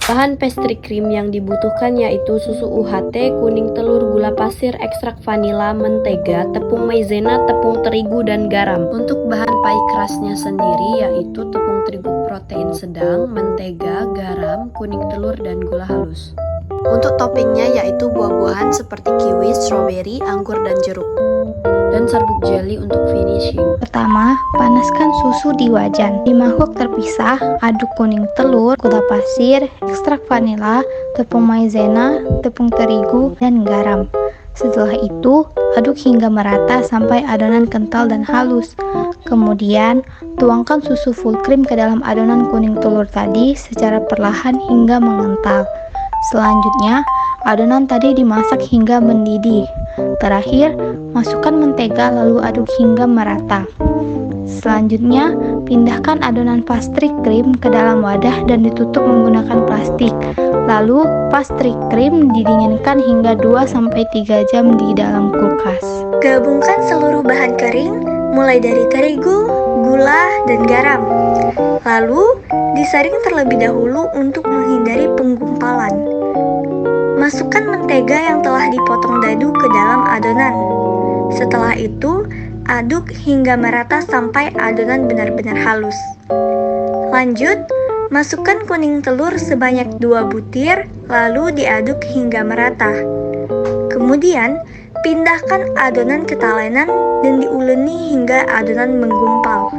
Bahan pastry cream yang dibutuhkan yaitu susu UHT, kuning telur, gula pasir, ekstrak vanila, mentega, tepung maizena, tepung terigu, dan garam. Untuk bahan pie crustnya sendiri yaitu tepung terigu protein sedang, mentega, garam, kuning telur, dan gula halus. Untuk toppingnya yaitu buah-buahan seperti kiwi, stroberi, anggur, dan jeruk. Dan serbuk jelly untuk finishing. Pertama, panaskan susu di wajan. Di mangkok terpisah, aduk kuning telur, gula pasir, ekstrak vanila, tepung maizena, tepung terigu, dan garam. Setelah itu, aduk hingga merata sampai adonan kental dan halus. Kemudian, tuangkan susu full cream ke dalam adonan kuning telur tadi secara perlahan hingga mengental. Selanjutnya, adonan tadi dimasak hingga mendidih. Terakhir, masukkan mentega lalu aduk hingga merata. Selanjutnya, pindahkan adonan pastry cream ke dalam wadah dan ditutup menggunakan plastik. Lalu, pastry cream didinginkan hingga 2-3 jam di dalam kulkas. Gabungkan seluruh bahan kering, mulai dari terigu, gula, dan garam. Lalu, disaring terlebih dahulu untuk menghindari penggumpalan. Masukkan mentega yang telah dipotong dadu ke dalam adonan. Setelah itu, aduk hingga merata sampai adonan benar-benar halus. Lanjut, masukkan kuning telur sebanyak 2 butir, lalu diaduk hingga merata. Kemudian, pindahkan adonan ke talenan dan diuleni hingga adonan menggumpal.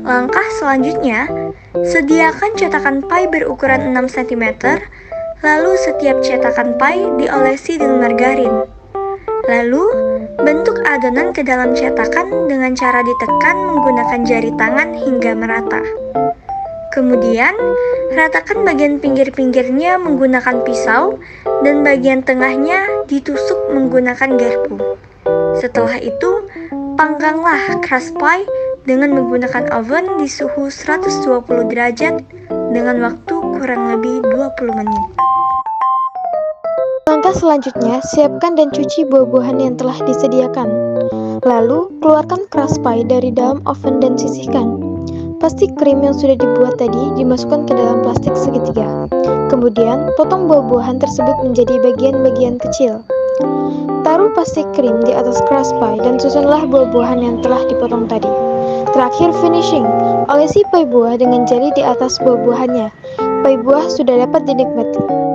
Langkah selanjutnya, sediakan cetakan pie berukuran 6 cm, lalu setiap cetakan pie diolesi dengan margarin. Lalu, bentuk adonan ke dalam cetakan dengan cara ditekan menggunakan jari tangan hingga merata. Kemudian, ratakan bagian pinggir-pinggirnya menggunakan pisau dan bagian tengahnya ditusuk menggunakan garpu. Setelah itu, pangganglah crust pie dengan menggunakan oven di suhu 120 derajat dengan waktu kurang lebih 20 menit. Langkah selanjutnya, siapkan dan cuci buah-buahan yang telah disediakan. Lalu, keluarkan crust pie dari dalam oven dan sisihkan. Pastry cream yang sudah dibuat tadi dimasukkan ke dalam plastik segitiga. Kemudian, potong buah-buahan tersebut menjadi bagian-bagian kecil. Taruh pastry cream di atas crust pie dan susunlah buah-buahan yang telah dipotong tadi. Terakhir, finishing. Olesi pie buah dengan jeli di atas buah-buahannya. Pie buah sudah dapat dinikmati.